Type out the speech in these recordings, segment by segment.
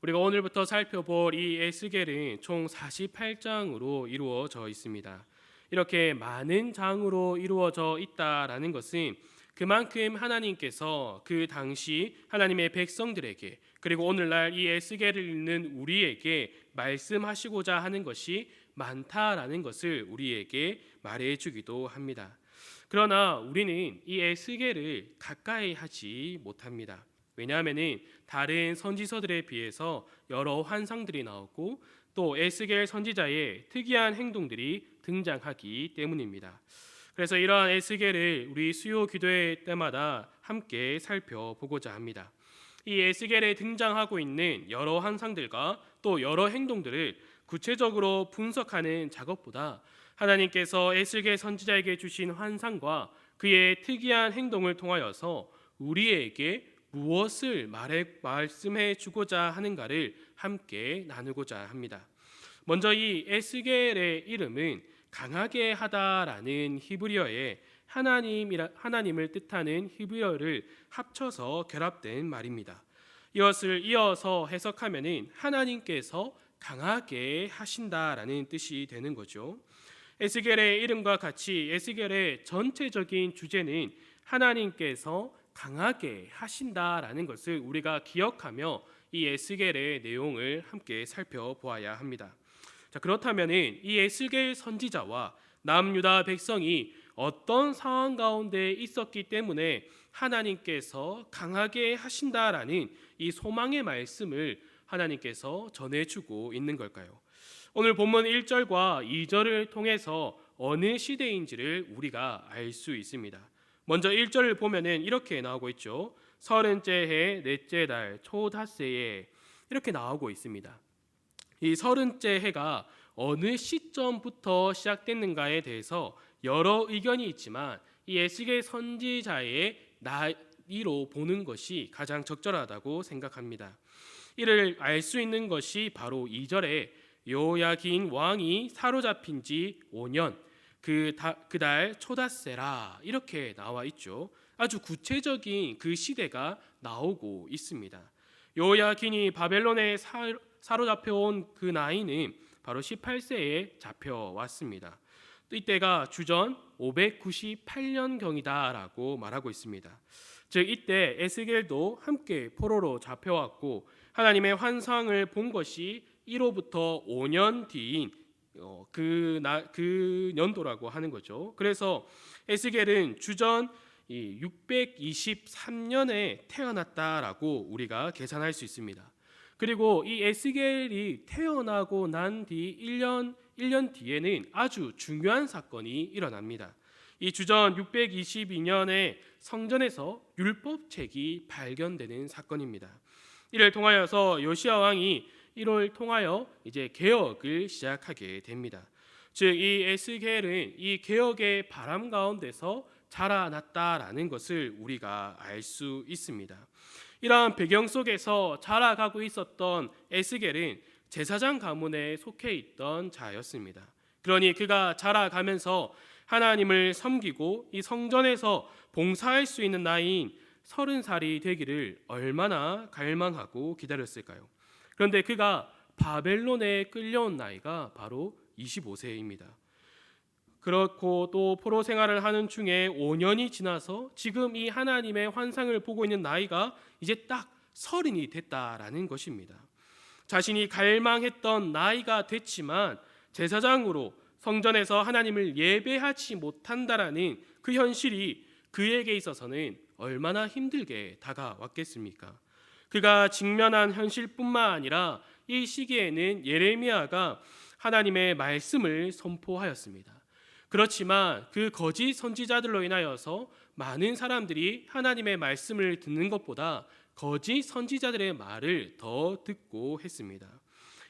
우리가 오늘부터 살펴볼 이 에스겔은 총 48장으로 이루어져 있습니다. 이렇게 많은 장으로 이루어져 있다라는 것은 그만큼 하나님께서 그 당시 하나님의 백성들에게, 그리고 오늘날 이 에스겔을 읽는 우리에게 말씀하시고자 하는 것이 많다라는 것을 우리에게 말해주기도 합니다. 그러나 우리는 이 에스겔을 가까이 하지 못합니다. 왜냐하면 다른 선지서들에 비해서 여러 환상들이 나오고 또 에스겔 선지자의 특이한 행동들이 등장하기 때문입니다. 그래서 이러한 에스겔을 우리 수요 기도회 때마다 함께 살펴보고자 합니다. 이 에스겔에 등장하고 있는 여러 환상들과 또 여러 행동들을 구체적으로 분석하는 작업보다 하나님께서 에스겔 선지자에게 주신 환상과 그의 특이한 행동을 통하여서 우리에게 무엇을 말씀해 주고자 하는가를 함께 나누고자 합니다. 먼저 이 에스겔의 이름은 강하게 하다라는 히브리어에 하나님을 뜻하는 히브리어를 합쳐서 결합된 말입니다. 이것을 이어서 해석하면은 하나님께서 강하게 하신다라는 뜻이 되는 거죠. 에스겔의 이름과 같이 에스겔의 전체적인 주제는 하나님께서 강하게 하신다라는 것을 우리가 기억하며 이 에스겔의 내용을 함께 살펴보아야 합니다. 자, 그렇다면은 이 에스겔 선지자와 남유다 백성이 어떤 상황 가운데 있었기 때문에 하나님께서 강하게 하신다라는 이 소망의 말씀을 하나님께서 전해주고 있는 걸까요? 오늘 본문 1절과 2절을 통해서 어느 시대인지를 우리가 알 수 있습니다. 먼저 1절을 보면은 이렇게 나오고 있죠. 서른째 해 넷째 달 초닷새에 이렇게 나오고 있습니다. 이 서른째 해가 어느 시점부터 시작됐는가에 대해서 여러 의견이 있지만 이 에스겔 선지자의 나이로 보는 것이 가장 적절하다고 생각합니다. 이를 알 수 있는 것이 바로 2절에 요야긴 왕이 사로잡힌 지 5년 그달 초닷새라 이렇게 나와 있죠. 아주 구체적인 그 시대가 나오고 있습니다. 요야긴이 바벨론에 사로잡혀온 그 나이는 바로 18세에 잡혀왔습니다. 이때가 주전 598년경이다라고 말하고 있습니다. 즉 이때 에스겔도 함께 포로로 잡혀왔고 하나님의 환상을 본 것이 1호부터 5년 뒤인 그 연도라고 하는 거죠. 그래서 에스겔은 주전 623년에 태어났다라고 우리가 계산할 수 있습니다. 그리고 이 에스겔이 태어나고 난 뒤 1년 뒤에는 아주 중요한 사건이 일어납니다. 이 주전 622년에 성전에서 율법책이 발견되는 사건입니다. 이를 통하여서 요시야 왕이 이를 통하여 이제 개혁을 시작하게 됩니다. 즉 이 에스겔은 이 개혁의 바람 가운데서 자라났다라는 것을 우리가 알 수 있습니다. 이러한 배경 속에서 자라가고 있었던 에스겔은 제사장 가문에 속해 있던 자였습니다. 그러니 그가 자라가면서 하나님을 섬기고 이 성전에서 봉사할 수 있는 나이인 30살이 되기를 얼마나 갈망하고 기다렸을까요? 그런데 그가 바벨론에 끌려온 나이가 바로 25세입니다. 그렇고 또 포로 생활을 하는 중에 5년이 지나서 지금 이 하나님의 환상을 보고 있는 나이가 이제 딱 30이 됐다라는 것입니다. 자신이 갈망했던 나이가 됐지만 제사장으로 성전에서 하나님을 예배하지 못한다라는 그 현실이 그에게 있어서는 얼마나 힘들게 다가왔겠습니까? 그가 직면한 현실뿐만 아니라 이 시기에는 예레미야가 하나님의 말씀을 선포하였습니다. 그렇지만 그 거짓 선지자들로 인하여서 많은 사람들이 하나님의 말씀을 듣는 것보다 거짓 선지자들의 말을 더 듣고 했습니다.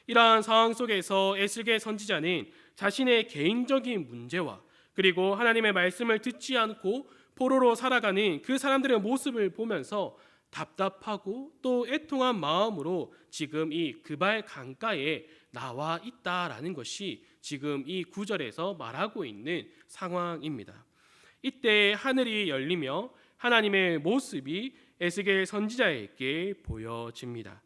이러한 상황 속에서 에스겔 선지자는 자신의 개인적인 문제와 그리고 하나님의 말씀을 듣지 않고 포로로 살아가는 그 사람들의 모습을 보면서 답답하고 또 애통한 마음으로 지금 이 그발 강가에 나와 있다라는 것이 지금 이 구절에서 말하고 있는 상황입니다. 이때 하늘이 열리며 하나님의 모습이 에스겔 선지자에게 보여집니다.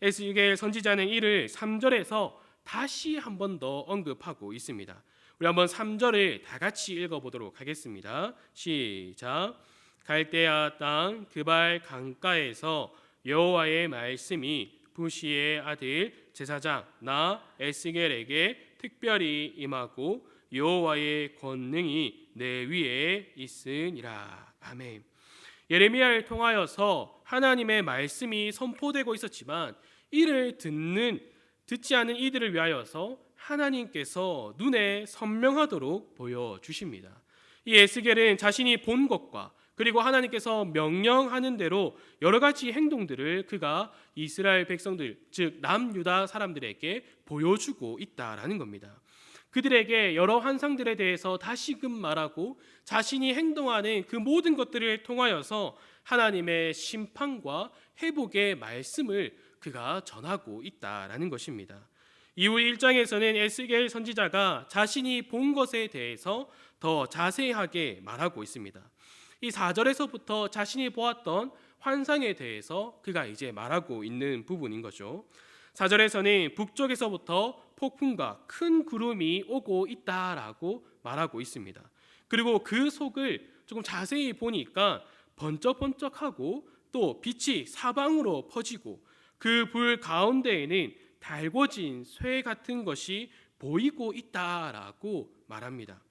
에스겔 선지자는 이를 3절에서 다시 한 번 더 언급하고 있습니다. 우리 한번 3절을 다 같이 읽어보도록 하겠습니다. 시작. 갈대아 땅 그발 강가에서 여호와의 말씀이 부시의 아들 제사장 나 에스겔에게 특별히 임하고 여호와의 권능이 내 위에 있으니라. 아멘. 예레미야를 통하여서 하나님의 말씀이 선포되고 있었지만 이를 듣지 않은 이들을 위하여서 하나님께서 눈에 선명하도록 보여주십니다. 이 에스겔은 자신이 본 것과 그리고 하나님께서 명령하는 대로 여러 가지 행동들을 그가 이스라엘 백성들, 즉 남유다 사람들에게 보여주고 있다라는 겁니다. 그들에게 여러 환상들에 대해서 다시금 말하고 자신이 행동하는 그 모든 것들을 통하여서 하나님의 심판과 회복의 말씀을 그가 전하고 있다라는 것입니다. 이후 1장에서는 에스겔 선지자가 자신이 본 것에 대해서 더 자세하게 말하고 있습니다. 이 4절에서부터 자신이 보았던 환상에 대해서 그가 이제 말하고 있는 부분인 거죠. 4절에서는 북쪽에서부터 폭풍과 큰 구름이 오고 있다라고 말하고 있습니다. 그리고 그 속을 조금 자세히 보니까 번쩍번쩍하고 또 빛이 사방으로 퍼지고 그 불 가운데에는 달궈진 쇠 같은 것이 보이고 있다라고 말합니다.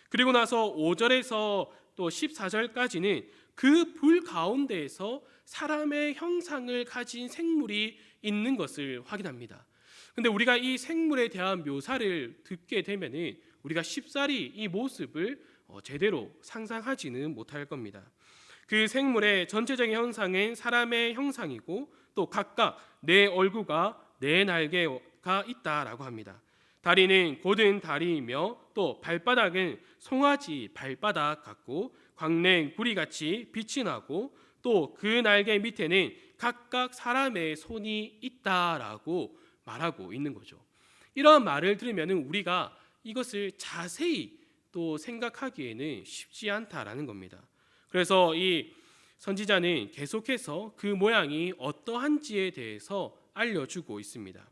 그리고 나서 5절에서 또 14절까지는 그 불 가운데에서 사람의 형상을 가진 생물이 있는 것을 확인합니다. 근데 우리가 이 생물에 대한 묘사를 듣게 되면은 우리가 쉽사리 이 모습을 제대로 상상하지는 못할 겁니다. 그 생물의 전체적인 형상은 사람의 형상이고 또 각각 네 얼굴과 네 날개가 있다라고 합니다. 다리는 곧은 다리이며 또 발바닥은 송아지 발바닥 같고 광랭 구리같이 빛이 나고 또 그 날개 밑에는 각각 사람의 손이 있다라고 말하고 있는 거죠. 이런 말을 들으면 우리가 이것을 자세히 또 생각하기에는 쉽지 않다라는 겁니다. 그래서 이 선지자는 계속해서 그 모양이 어떠한지에 대해서 알려주고 있습니다.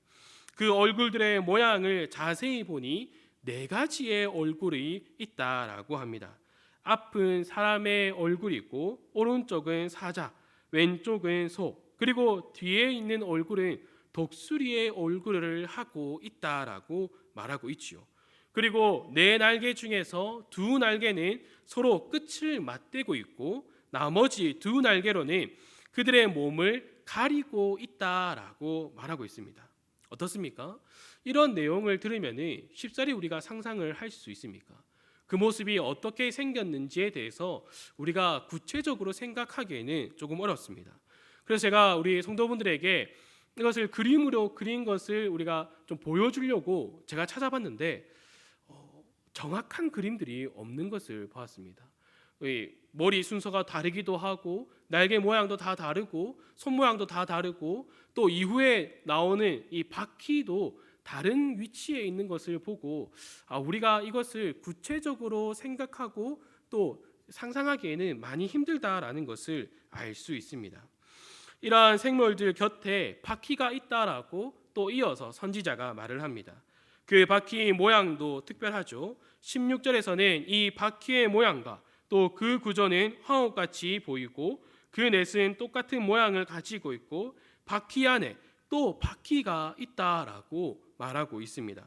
그 얼굴들의 모양을 자세히 보니 네 가지의 얼굴이 있다라고 합니다. 앞은 사람의 얼굴이고 오른쪽은 사자, 왼쪽은 소, 그리고 뒤에 있는 얼굴은 독수리의 얼굴을 하고 있다라고 말하고 있지요. 그리고 네 날개 중에서 두 날개는 서로 끝을 맞대고 있고 나머지 두 날개로는 그들의 몸을 가리고 있다라고 말하고 있습니다. 어떻습니까? 이런 내용을 들으면 쉽사리 우리가 상상을 할 수 있습니까? 그 모습이 어떻게 생겼는지에 대해서 우리가 구체적으로 생각하기에는 조금 어렵습니다. 그래서 제가 우리 성도분들에게 이것을 그림으로 그린 것을 우리가 좀 보여주려고 제가 찾아봤는데 정확한 그림들이 없는 것을 보았습니다. 머리 순서가 다르기도 하고 날개 모양도 다 다르고 손 모양도 다 다르고 또 이후에 나오는 이 바퀴도 다른 위치에 있는 것을 보고 우리가 이것을 구체적으로 생각하고 또 상상하기에는 많이 힘들다라는 것을 알 수 있습니다. 이러한 생물들 곁에 바퀴가 있다라고 또 이어서 선지자가 말을 합니다. 그 바퀴 모양도 특별하죠. 16절에서는 이 바퀴의 모양과 또 그 구조는 황옥같이 보이고 그 넷은 똑같은 모양을 가지고 있고 바퀴 안에 또 바퀴가 있다라고 말하고 있습니다.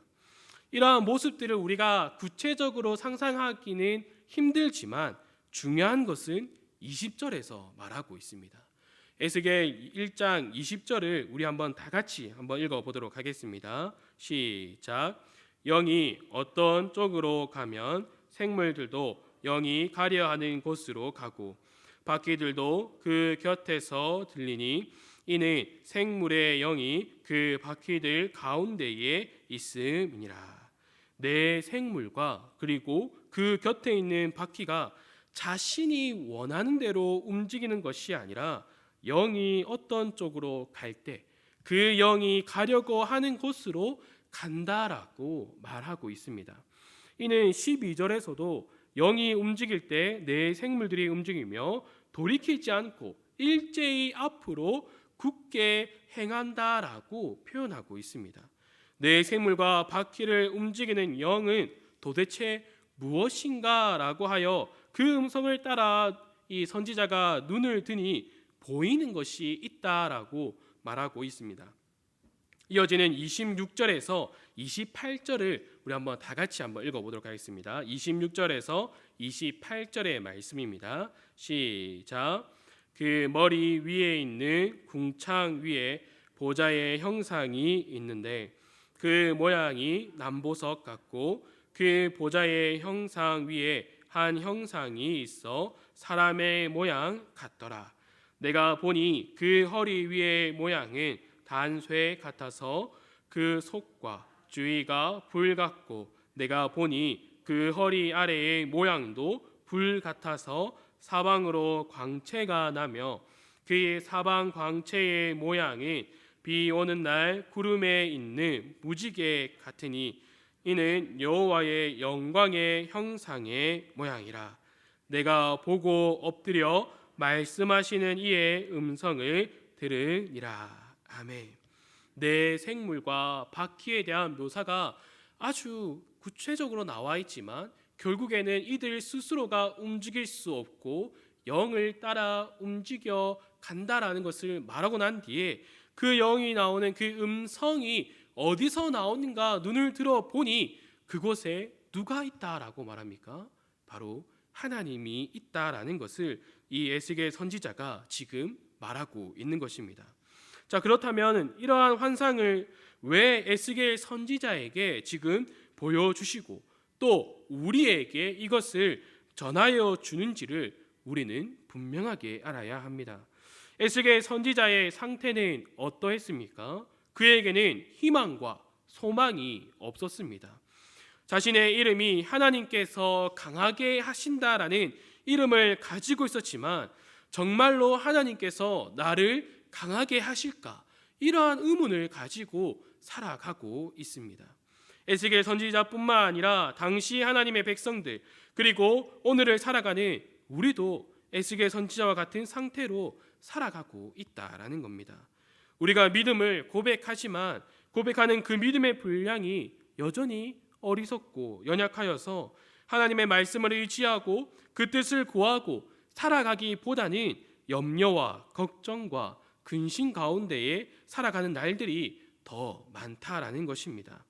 이러한 모습들을 우리가 구체적으로 상상하기는 힘들지만 중요한 것은 20절에서 말하고 있습니다. 에스겔 1장 20절을 우리 한번 다 같이 한번 읽어보도록 하겠습니다. 시작. 영이 어떤 쪽으로 가면 생물들도 영이 가려하는 곳으로 가고 바퀴들도 그 곁에서 들리니 이는 생물의 영이 그 바퀴들 가운데에 있음이니라. 내 생물과 그리고 그 곁에 있는 바퀴가 자신이 원하는 대로 움직이는 것이 아니라 영이 어떤 쪽으로 갈 때 그 영이 가려고 하는 곳으로 간다라고 말하고 있습니다. 이는 12절에서도 영이 움직일 때 내 생물들이 움직이며 돌이키지 않고 일제히 앞으로 굳게 행한다라고 표현하고 있습니다. 내 생물과 바퀴를 움직이는 영은 도대체 무엇인가라고 하여 그 음성을 따라 이 선지자가 눈을 드니 보이는 것이 있다라고 말하고 있습니다. 이어지는 26절에서 28절을 우리 한번 다 같이 한번 읽어보도록 하겠습니다. 26절에서 28절의 말씀입니다. 시작. 그 머리 위에 있는 궁창 위에 보좌의 형상이 있는데 그 모양이 남보석 같고 그 보좌의 형상 위에 한 형상이 있어 사람의 모양 같더라. 내가 보니 그 허리 위의 모양은 단쇠 같아서 그 속과 주위가 불 같고 내가 보니 그 허리 아래의 모양도 불 같아서 사방으로 광채가 나며 그의 사방 광채의 모양은 비 오는 날 구름에 있는 무지개 같으니 이는 여호와의 영광의 형상의 모양이라. 내가 보고 엎드려 말씀하시는 이의 음성을 들으니라. 아멘. 내 생물과 바퀴에 대한 묘사가 아주 구체적으로 나와 있지만 결국에는 이들 스스로가 움직일 수 없고 영을 따라 움직여 간다라는 것을 말하고 난 뒤에 그 영이 나오는 그 음성이 어디서 나오는가 눈을 들어 보니 그곳에 누가 있다라고 말합니까? 바로 하나님이 있다라는 것을 이 에스겔 선지자가 지금 말하고 있는 것입니다. 자, 그렇다면 이러한 환상을 왜 에스겔 선지자에게 지금 보여주시고 또 우리에게 이것을 전하여 주는지를 우리는 분명하게 알아야 합니다. 에스겔 선지자의 상태는 어떠했습니까? 그에게는 희망과 소망이 없었습니다. 자신의 이름이 하나님께서 강하게 하신다라는 이름을 가지고 있었지만 정말로 하나님께서 나를 강하게 하실까? 이러한 의문을 가지고 살아가고 있습니다. 에스겔 선지자뿐만 아니라 당시 하나님의 백성들 그리고 오늘을 살아가는 우리도 에스겔 선지자와 같은 상태로 살아가고 있다라는 겁니다. 우리가 믿음을 고백하지만 고백하는 그 믿음의 분량이 여전히 어리석고 연약하여서 하나님의 말씀을 의지하고 그 뜻을 구하고 살아가기보다는 염려와 걱정과 근심 가운데에 살아가는 날들이 더 많다라는 것입니다.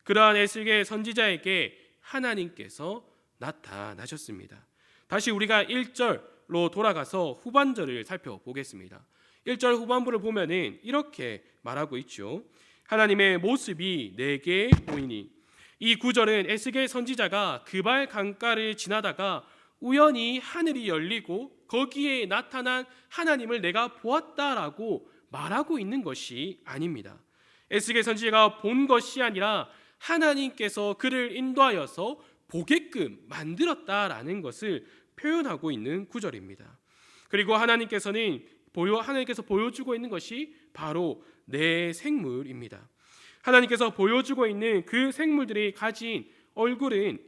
그러한 에스겔 선지자에게 하나님께서 나타나셨습니다. 다시 우리가 1절로 돌아가서 후반절을 살펴보겠습니다. 1절 후반부를 보면은 이렇게 말하고 있죠. 하나님의 모습이 내게 보이니. 이 구절은 에스겔 선지자가 그발 강가를 지나다가 우연히 하늘이 열리고 거기에 나타난 하나님을 내가 보았다라고 말하고 있는 것이 아닙니다. 에스겔 선지자가 본 것이 아니라 하나님께서 그를 인도하여서 보게끔 만들었다라는 것을 표현하고 있는 구절입니다. 그리고 하나님께서 보여주고 있는 것이 바로 내 생물입니다. 하나님께서 보여주고 있는 그 생물들이 가진 얼굴은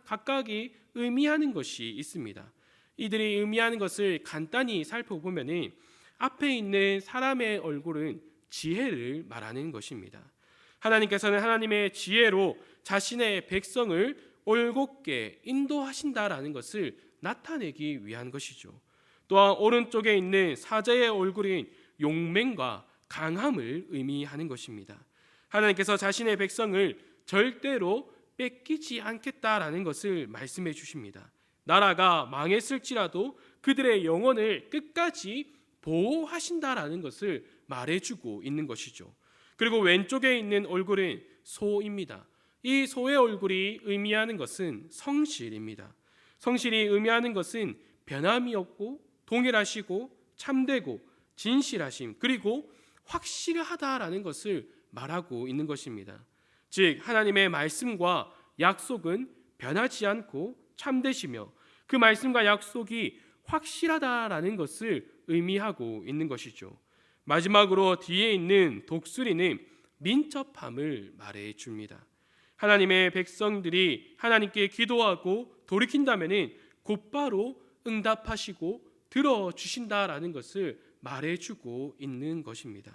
각각이 의미하는 것이 있습니다. 이들이 의미하는 것을 간단히 살펴보면 앞에 있는 사람의 얼굴은 지혜를 말하는 것입니다. 하나님께서는 하나님의 지혜로 자신의 백성을 올곧게 인도하신다라는 것을 나타내기 위한 것이죠. 또한 오른쪽에 있는 사자의 얼굴인 용맹과 강함을 의미하는 것입니다. 하나님께서 자신의 백성을 절대로 뺏기지 않겠다라는 것을 말씀해 주십니다. 나라가 망했을지라도 그들의 영혼을 끝까지 보호하신다라는 것을 말해주고 있는 것이죠. 그리고 왼쪽에 있는 얼굴은 소입니다. 이 소의 얼굴이 의미하는 것은 성실입니다. 성실이 의미하는 것은 변함이 없고 동일하시고 참되고 진실하심 그리고 확실하다라는 것을 말하고 있는 것입니다. 즉 하나님의 말씀과 약속은 변하지 않고 참되시며 그 말씀과 약속이 확실하다라는 것을 의미하고 있는 것이죠. 마지막으로 뒤에 있는 독수리는 민첩함을 말해 줍니다. 하나님의 백성들이 하나님께 기도하고 돌이킨다면 곧바로 응답하시고 들어주신다라는 것을 말해주고 있는 것입니다.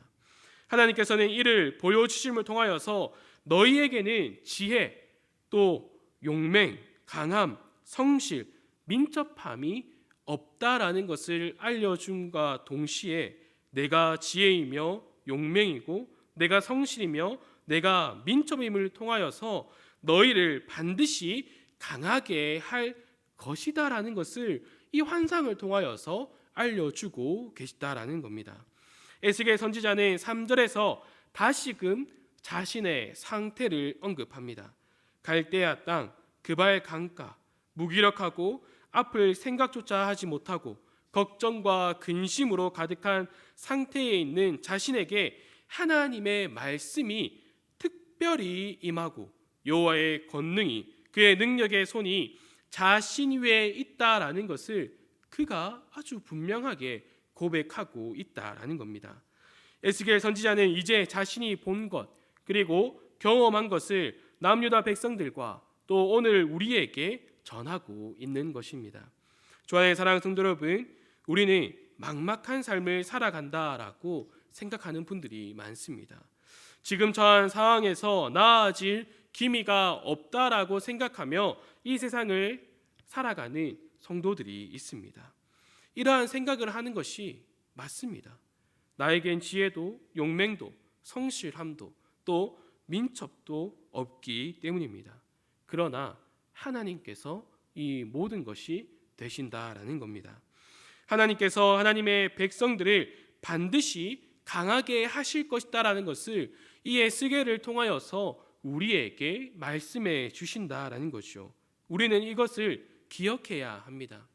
하나님께서는 이를 보여주심을 통하여서 너희에게는 지혜, 또 용맹, 강함, 성실, 민첩함이 없다라는 것을 알려줌과 동시에 내가 지혜이며 용맹이고 내가 성실이며 내가 민첩임을 통하여서 너희를 반드시 강하게 할 것이다라는 것을 이 환상을 통하여서 알려주고 계시다라는 겁니다. 에스겔 선지자는 3절에서 다시금 자신의 상태를 언급합니다. 갈대아 땅, 그발 강가, 무기력하고 앞을 생각조차 하지 못하고 걱정과 근심으로 가득한 상태에 있는 자신에게 하나님의 말씀이 특별히 임하고 여호와의 권능이, 그의 능력의 손이 자신 위에 있다라는 것을 그가 아주 분명하게 고백하고 있다라는 겁니다. 에스겔 선지자는 이제 자신이 본 것 그리고 경험한 것을 남유다 백성들과 또 오늘 우리에게 전하고 있는 것입니다. 주안의 사랑하는 성도 여러분, 우리는 막막한 삶을 살아간다라고 생각하는 분들이 많습니다. 지금 처한 상황에서 나아질 기미가 없다라고 생각하며 이 세상을 살아가는 성도들이 있습니다. 이러한 생각을 하는 것이 맞습니다. 나에겐 지혜도 용맹도 성실함도 또 민첩도 없기 때문입니다. 그러나 하나님께서 이 모든 것이 되신다라는 겁니다. 하나님께서 하나님의 백성들을 반드시 강하게 하실 것이다라는 것을 이 에스겔을 통하여서 우리에게 말씀해 주신다라는 것이죠. 우리는 이것을 기억해야 합니다.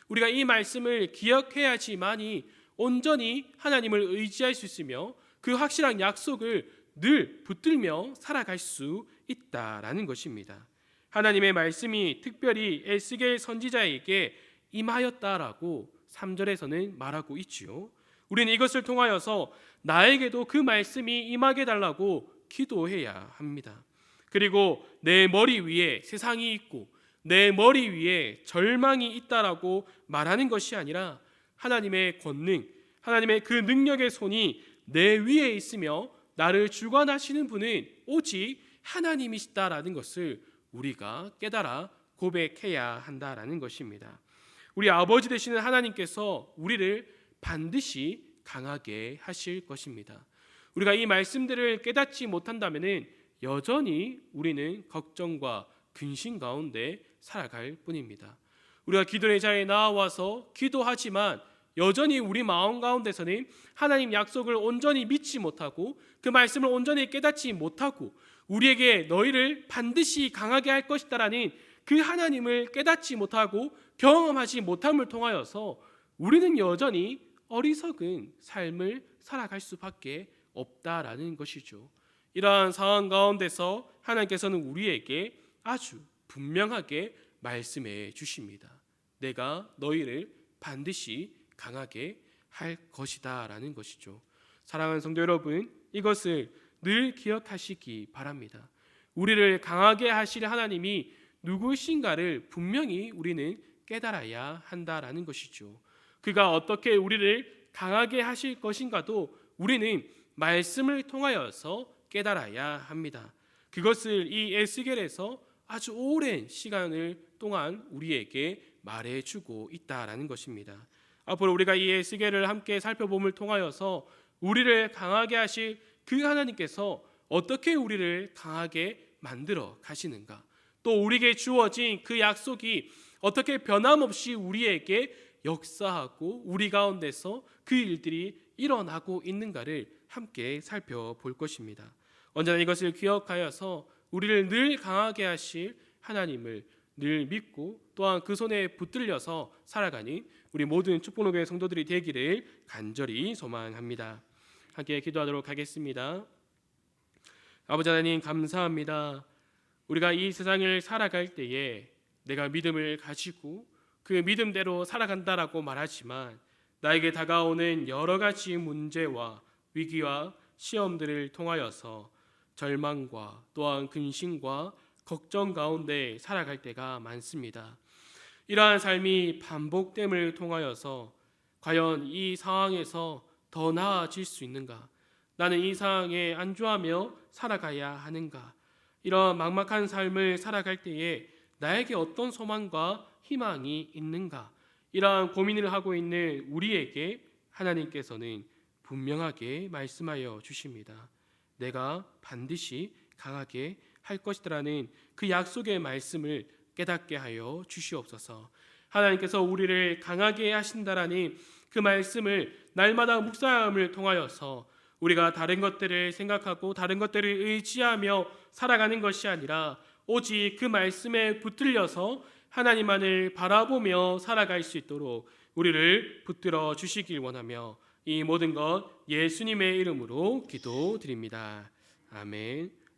우리가 이 말씀을 기억해야지만이 온전히 하나님을 의지할 수 있으며 그 확실한 약속을 늘 붙들며 살아갈 수 있다라는 것입니다. 하나님의 말씀이 특별히 에스겔 선지자에게 임하였다라고 3절에서는 말하고 있지요. 우리는 이것을 통하여서 나에게도 그 말씀이 임하게 달라고 기도해야 합니다. 그리고 내 머리 위에 세상이 있고 내 머리 위에 절망이 있다라고 말하는 것이 아니라 하나님의 권능, 하나님의 그 능력의 손이 내 위에 있으며 나를 주관하시는 분은 오직 하나님이시다라는 것을 우리가 깨달아 고백해야 한다라는 것입니다. 우리 아버지 되시는 하나님께서 우리를 반드시 강하게 하실 것입니다. 우리가 이 말씀들을 깨닫지 못한다면 여전히 우리는 걱정과 근심 가운데 살아갈 뿐입니다. 우리가 기도의 자리에 나와서 기도하지만 여전히 우리 마음 가운데서는 하나님 약속을 온전히 믿지 못하고 그 말씀을 온전히 깨닫지 못하고 우리에게 너희를 반드시 강하게 할 것이다라는 그 하나님을 깨닫지 못하고 경험하지 못함을 통하여서 우리는 여전히 어리석은 삶을 살아갈 수밖에 없다라는 것이죠. 이러한 상황 가운데서 하나님께서는 우리에게 아주 분명하게 말씀해 주십니다. 내가 너희를 반드시 강하게 할 것이다 라는 것이죠. 사랑하는 성도 여러분, 이것을 늘 기억하시기 바랍니다. 우리를 강하게 하실 하나님이 누구신가를 분명히 우리는 깨달아야 한다라는 것이죠. 그가 어떻게 우리를 강하게 하실 것인가도 우리는 말씀을 통하여서 깨달아야 합니다. 그것을 이 에스겔에서 아주 오랜 시간을 동안 우리에게 말해주고 있다라는 것입니다. 앞으로 우리가 이 에스겔을 함께 살펴봄을 통하여서 우리를 강하게 하실 그 하나님께서 어떻게 우리를 강하게 만들어 가시는가, 또 우리에게 주어진 그 약속이 어떻게 변함없이 우리에게 역사하고 우리 가운데서 그 일들이 일어나고 있는가를 함께 살펴볼 것입니다. 언제나 이것을 기억하여서 우리를 늘 강하게 하실 하나님을 늘 믿고 또한 그 손에 붙들려서 살아가는 우리 모든 축복로교회 성도들이 되기를 간절히 소망합니다. 함께 기도하도록 하겠습니다. 아버지 하나님, 감사합니다. 우리가 이 세상을 살아갈 때에 내가 믿음을 가지고 그 믿음대로 살아간다라고 말하지만 나에게 다가오는 여러 가지 문제와 위기와 시험들을 통하여서 절망과 또한 근심과 걱정 가운데 살아갈 때가 많습니다. 이러한 삶이 반복됨을 통하여서 과연 이 상황에서 더 나아질 수 있는가? 나는 이 상황에 안주하며 살아가야 하는가? 이런 막막한 삶을 살아갈 때에 나에게 어떤 소망과 희망이 있는가? 이러한 고민을 하고 있는 우리에게 하나님께서는 분명하게 말씀하여 주십니다. 내가 반드시 강하게 할 것이라는 그 약속의 말씀을 깨닫게 하여 주시옵소서. 하나님께서 우리를 강하게 하신다라는 그 말씀을 날마다 묵상함을 통하여서 우리가 다른 것들을 생각하고 다른 것들을 의지하며 살아가는 것이 아니라 오직 그 말씀에 붙들려서 하나님만을 바라보며 살아갈 수 있도록 우리를 붙들어 주시길 원하며 이 모든 것 예수님의 이름으로 기도드립니다. 아멘.